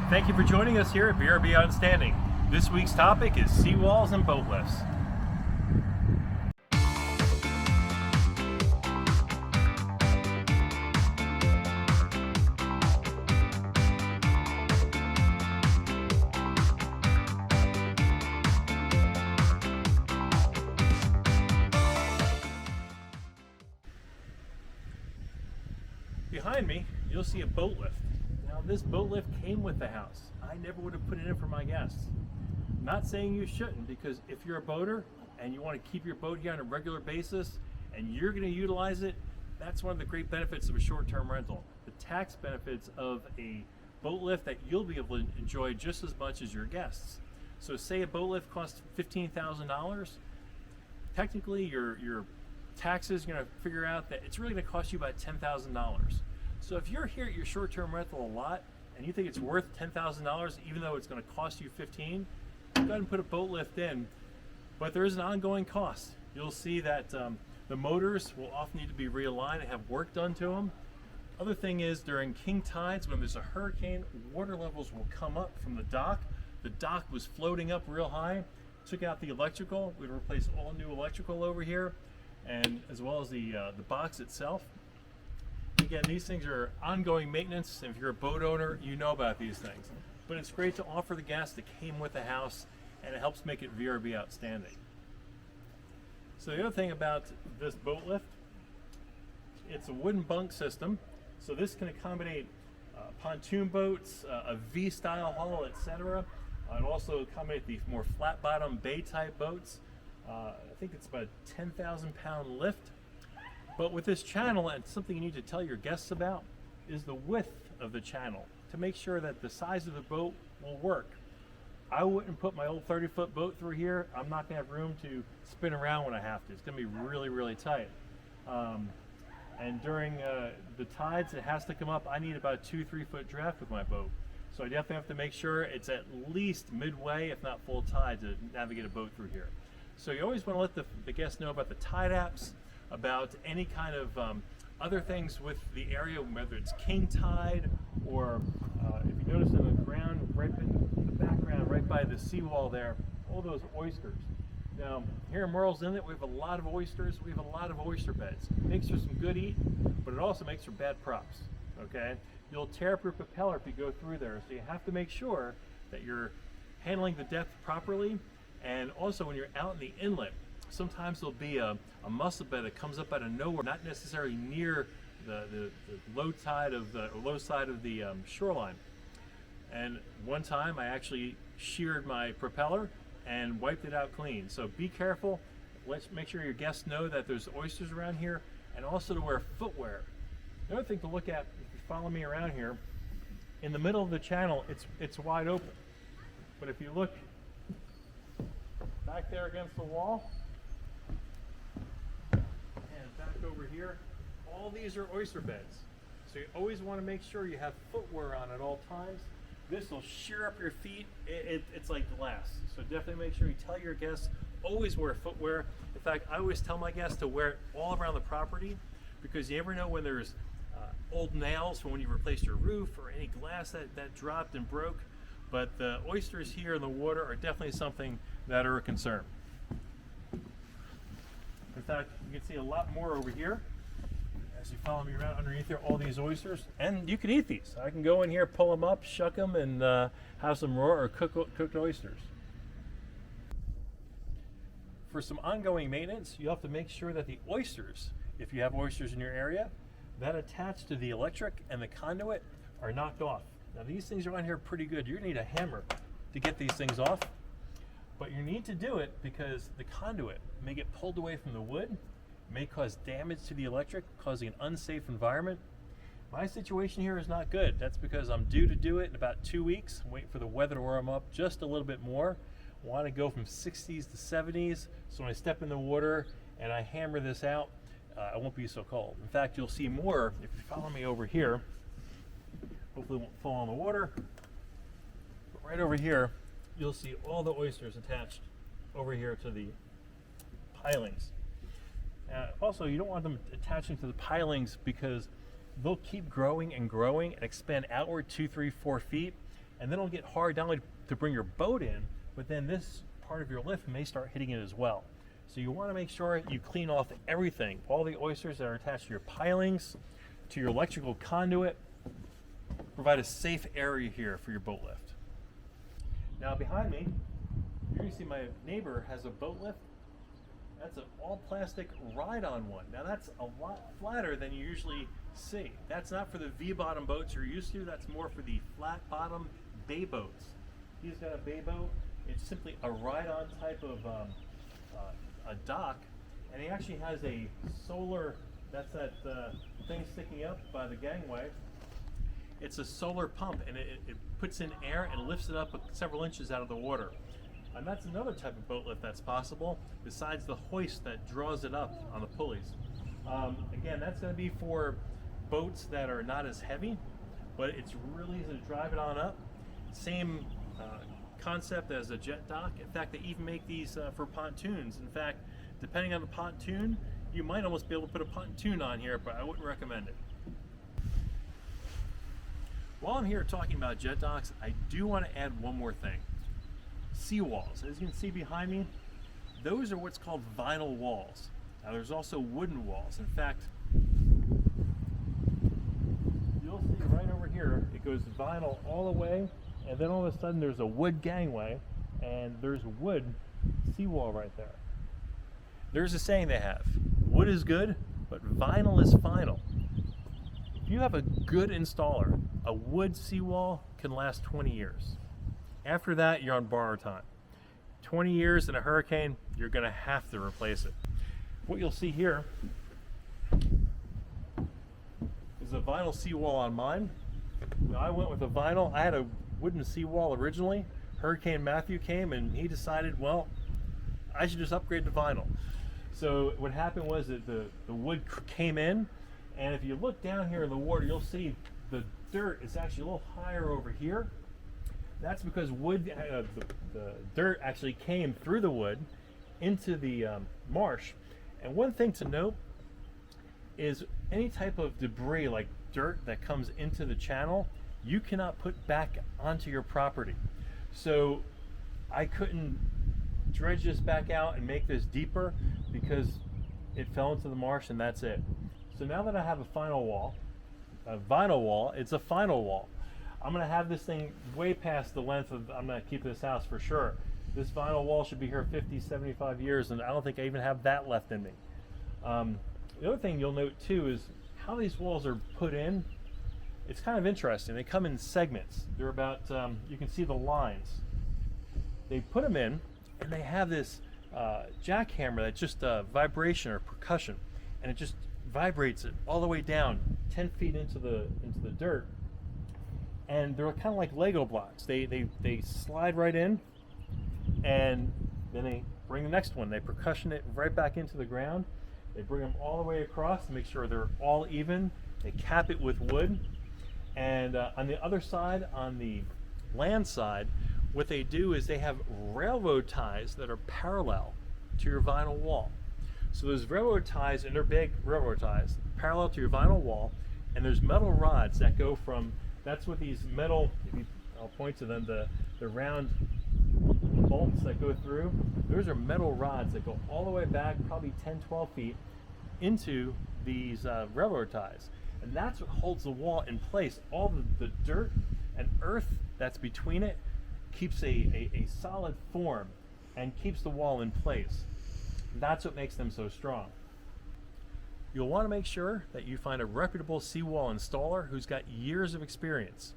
Thank you for joining us here at VRBOutstanding. This week's topic is seawalls and boat lifts. Behind me, you'll see a boat lift. Now, this boat lift came with the house. I never would have put it in for my guests. Not saying you shouldn't, because if you're a boater and you want to keep your boat here on a regular basis and you're going to utilize it, that's one of the great benefits of a short-term rental. The tax benefits of a boat lift that you'll be able to enjoy just as much as your guests. So say a boat lift costs $15,000, technically your taxes are going to figure out that it's really going to cost you about $10,000. So if you're here at your short-term rental a lot and you think it's worth $10,000 even though it's going to cost you $15,000, go ahead and put a boat lift in, but there is an ongoing cost. You'll see that the motors will often need to be realigned and have work done to them. Other thing is, during king tides, when there's a hurricane, water levels will come up from the dock. The dock was floating up real high. Took out the electrical. We replaced all new electrical over here, and as well as the box itself. Again, these things are ongoing maintenance. If you're a boat owner, you know about these things. But it's great to offer the gas that came with the house, and it helps make it VRB outstanding. So the other thing about this boat lift, it's a wooden bunk system. So this can accommodate pontoon boats, a V-style hull, etc. And also accommodate the more flat-bottom bay-type boats. I think it's about a 10,000 pound lift. But with this channel, and something you need to tell your guests about, is the width of the channel to make sure that the size of the boat will work. I wouldn't put my old 30-foot boat through here. I'm not going to have room to spin around when I have to. It's going to be really, really tight. And during the tides, it has to come up. I need about a 2-3 foot draft with my boat. So I definitely have to make sure it's at least midway, if not full tide, to navigate a boat through here. So you always want to let the guests know about the tide apps, about any kind of other things with the area, whether it's king tide or if you notice in the ground, right in the background, right by the seawall there, all those oysters. Now, here in Merle's Inlet, we have a lot of oysters. We have a lot of oyster beds. It makes for some good eat, but it also makes for bad props, okay? You'll tear up your propeller if you go through there, so you have to make sure that you're handling the depth properly. And also, when you're out in the inlet, sometimes there'll be a mussel bed that comes up out of nowhere, not necessarily near the low tide of the low side of the shoreline. And one time I actually sheared my propeller and wiped it out clean. So be careful. Let's make sure your guests know that there's oysters around here, and also to wear footwear. Another thing to look at, if you follow me around here, in the middle of the channel, it's wide open. But if you look back there against the wall, and back over here, all these are oyster beds. So you always want to make sure you have footwear on at all times. This will shear up your feet. It's like glass. So definitely make sure you tell your guests, always wear footwear. In fact, I always tell my guests to wear it all around the property, because you never know when there's old nails from when you replaced your roof or any glass that dropped and broke. But the oysters here in the water are definitely something that are a concern. In fact, you can see a lot more over here as you follow me around underneath there, all these oysters. And you can eat these. I can go in here, pull them up, shuck them, and have some raw or cooked oysters. For some ongoing maintenance, you have to make sure that the oysters, if you have oysters in your area, that attach to the electric and the conduit are knocked off. Now these things are on here pretty good. You're gonna need a hammer to get these things off, but you need to do it because the conduit may get pulled away from the wood, may cause damage to the electric, causing an unsafe environment. My situation here is not good. That's because I'm due to do it in about 2 weeks. I'm waiting for the weather to warm up just a little bit more. I want to go from 60s to 70s, so when I step in the water and I hammer this out, I won't be so cold. In fact, you'll see more if you follow me over here. Hopefully it won't fall in the water. But right over here, you'll see all the oysters attached over here to the pilings. Also, you don't want them attaching to the pilings because they'll keep growing and growing and expand outward 2, 3, 4 feet. and then it'll get hard not only to bring your boat in, but then this part of your lift may start hitting it as well. So you want to make sure you clean off everything, all the oysters that are attached to your pilings, to your electrical conduit. Provide a safe area here for your boat lift. Now behind me, you're going to see my neighbor has a boat lift. That's an all plastic ride-on one. Now that's a lot flatter than you usually see. That's not for the V-bottom boats you're used to. That's more for the flat bottom bay boats. He's got a bay boat. It's simply a ride-on type of a dock, and he actually has a solar, that's that thing sticking up by the gangway. It's a solar pump, and it puts in air and lifts it up several inches out of the water. And that's another type of boat lift that's possible, besides the hoist that draws it up on the pulleys. Again, that's going to be for boats that are not as heavy, but it's really easy to drive it on up. Same concept as a jet dock. In fact, they even make these for pontoons. In fact, depending on the pontoon, you might almost be able to put a pontoon on here, but I wouldn't recommend it. While I'm here talking about jet docks, I do want to add one more thing. Seawalls. As you can see behind me, those are what's called vinyl walls. Now there's also wooden walls. In fact, you'll see right over here, it goes vinyl all the way, and then all of a sudden there's a wood gangway, and there's wood seawall right there. There's a saying they have, wood is good, but vinyl is final. If you have a good installer, a wood seawall can last 20 years. After that, you're on borrowed time. 20 years in a hurricane, you're going to have to replace it. What you'll see here is a vinyl seawall on mine. Now, I went with a vinyl. I had a wooden seawall originally. Hurricane Matthew came and he decided, well, I should just upgrade to vinyl. So what happened was that the wood came in, and if you look down here in the water, you'll see the dirt is actually a little higher over here. That's because wood, the dirt actually came through the wood into the marsh. And one thing to note is any type of debris like dirt that comes into the channel, you cannot put back onto your property. So I couldn't dredge this back out and make this deeper because it fell into the marsh, and that's it. So now that I have a vinyl wall, it's a final wall. I'm going to have this thing way past the length of, I'm going to keep this house for sure. This vinyl wall should be here 50, 75 years, and I don't think I even have that left in me. The other thing you'll note too is how these walls are put in. It's kind of interesting. They come in segments. They're about, you can see the lines. They put them in, and they have this jackhammer that's just vibration or percussion, and it just vibrates it all the way down 10 feet into the dirt. And they're kind of like Lego blocks. They slide right in, and then they bring the next one. They percussion it right back into the ground. They bring them all the way across to make sure they're all even. They cap it with wood. And on the other side, on the land side, what they do is they have railroad ties that are parallel to your vinyl wall. So those railroad ties, and they're big railroad ties, parallel to your vinyl wall, and there's metal rods that go from, that's what these metal, I'll point to them, the round bolts that go through, those are metal rods that go all the way back, probably 10, 12 feet, into these railroad ties. And that's what holds the wall in place. All the dirt and earth that's between it keeps a solid form and keeps the wall in place. That's what makes them so strong. You'll want to make sure that you find a reputable seawall installer who's got years of experience.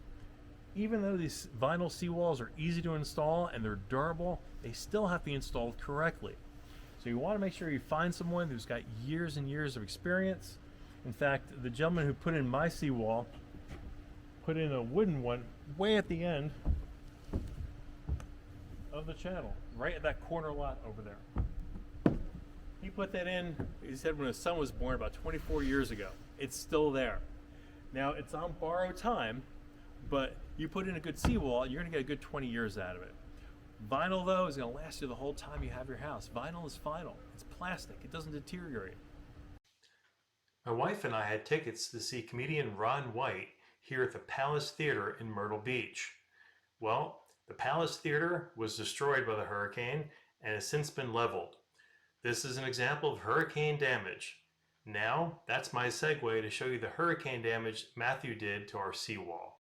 Even though these vinyl seawalls are easy to install and they're durable, they still have to be installed correctly. So you want to make sure you find someone who's got years and years of experience. In fact, the gentleman who put in my seawall put in a wooden one way at the end of the channel, right at that corner lot over there. He put that in, he said, when his son was born about 24 years ago. It's still there. Now, it's on borrowed time, but you put in a good seawall, you're going to get a good 20 years out of it. Vinyl, though, is going to last you the whole time you have your house. Vinyl is final. It's plastic. It doesn't deteriorate. My wife and I had tickets to see comedian Ron White here at the Palace Theater in Myrtle Beach. Well, the Palace Theater was destroyed by the hurricane and has since been leveled. This is an example of hurricane damage. Now, that's my segue to show you the hurricane damage Matthew did to our seawall.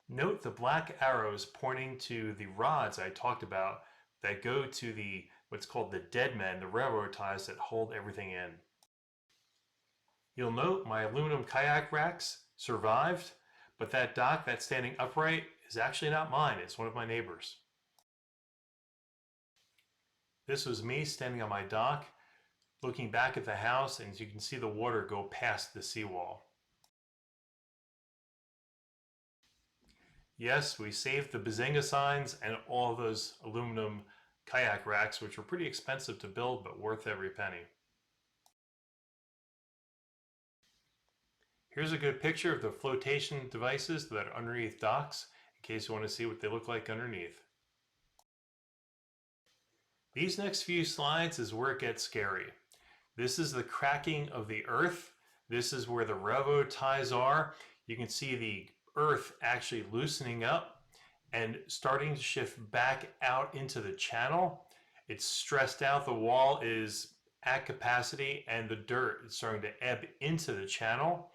Note the black arrows pointing to the rods I talked about that go to what's called the dead men, the railroad ties that hold everything in. You'll note my aluminum kayak racks survived, but that dock that's standing upright is actually not mine, it's one of my neighbors. This was me standing on my dock, looking back at the house, and as you can see the water go past the seawall. Yes, we saved the Bazinga signs and all of those aluminum kayak racks, which were pretty expensive to build, but worth every penny. Here's a good picture of the flotation devices that are underneath docks, in case you want to see what they look like underneath. These next few slides is where it gets scary. This is the cracking of the earth. This is where the railroad ties are. You can see the earth actually loosening up and starting to shift back out into the channel. It's stressed out. The wall is at capacity and the dirt is starting to ebb into the channel.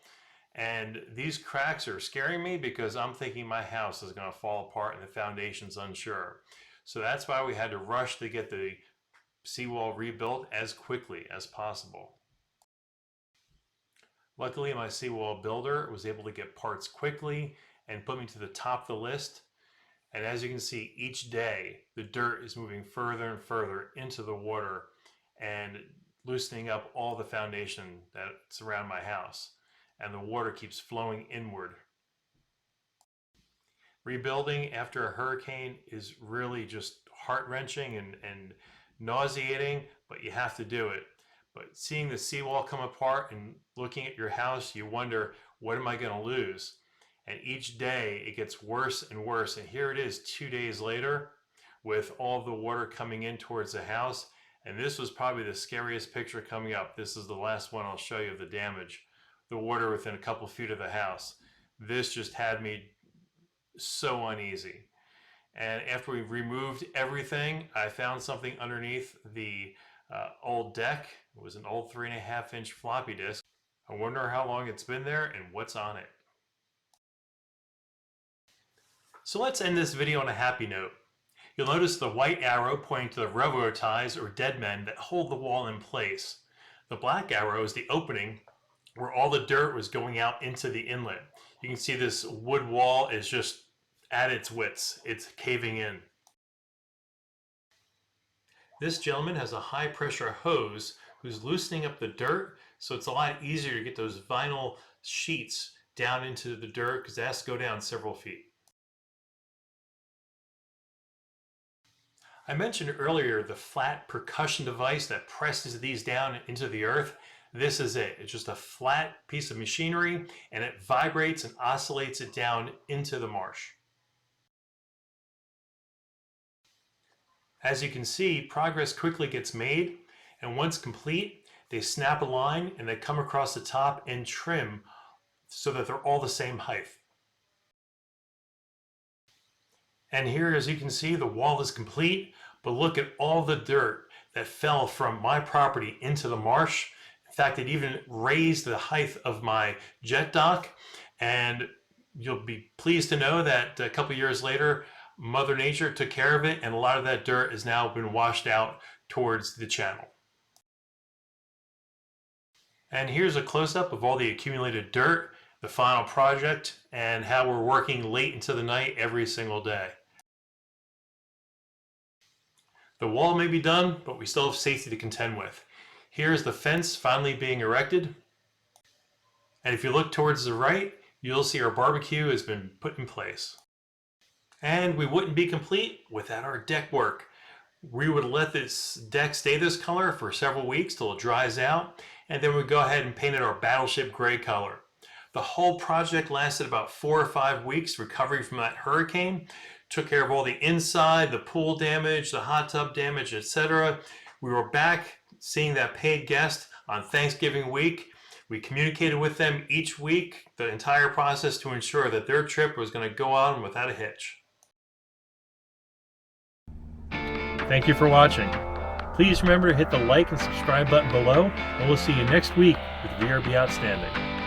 And these cracks are scaring me because I'm thinking my house is going to fall apart and the foundation's unsure. So that's why we had to rush to get the seawall rebuilt as quickly as possible. Luckily, my seawall builder was able to get parts quickly and put me to the top of the list. And as you can see, each day the dirt is moving further and further into the water and loosening up all the foundation that's around my house. And the water keeps flowing inward. Rebuilding after a hurricane is really just heart-wrenching and nauseating, but you have to do it. But seeing the seawall come apart and looking at your house, you wonder, what am I going to lose? And each day it gets worse and worse. And here it is 2 days later with all the water coming in towards the house. And this was probably the scariest picture coming up. This is the last one I'll show you of the damage. The water within a couple feet of the house. This just had me so uneasy. And after we removed everything, I found something underneath the old deck. It was an old 3.5-inch floppy disk. I wonder how long it's been there and what's on it. So let's end this video on a happy note. You'll notice the white arrow pointing to the railroad ties or dead men that hold the wall in place. The black arrow is the opening where all the dirt was going out into the inlet. You can see this wood wall is just at its wits. It's caving in. This gentleman has a high pressure hose who's loosening up the dirt, so it's a lot easier to get those vinyl sheets down into the dirt because it has to go down several feet. I mentioned earlier the flat percussion device that presses these down into the earth. This is it. It's just a flat piece of machinery and it vibrates and oscillates it down into the marsh. As you can see, progress quickly gets made, and once complete, they snap a line and they come across the top and trim so that they're all the same height. And here, as you can see, the wall is complete, but look at all the dirt that fell from my property into the marsh. In fact, it even raised the height of my jet dock, and you'll be pleased to know that a couple years later, Mother Nature took care of it, and a lot of that dirt has now been washed out towards the channel. And here's a close-up of all the accumulated dirt, the final project, and how we're working late into the night every single day. The wall may be done, but we still have safety to contend with. Here's the fence finally being erected. And if you look towards the right, you'll see our barbecue has been put in place. And we wouldn't be complete without our deck work. We would let this deck stay this color for several weeks till it dries out, and then we'd go ahead and paint it our battleship gray color. The whole project lasted about 4 or 5 weeks, recovery from that hurricane. Took care of all the inside, the pool damage, the hot tub damage, etc. We were back seeing that paid guest on Thanksgiving week. We communicated with them each week, the entire process, to ensure that their trip was going to go on without a hitch. Thank you for watching. Please remember to hit the like and subscribe button below, and we'll see you next week with VRB Outstanding.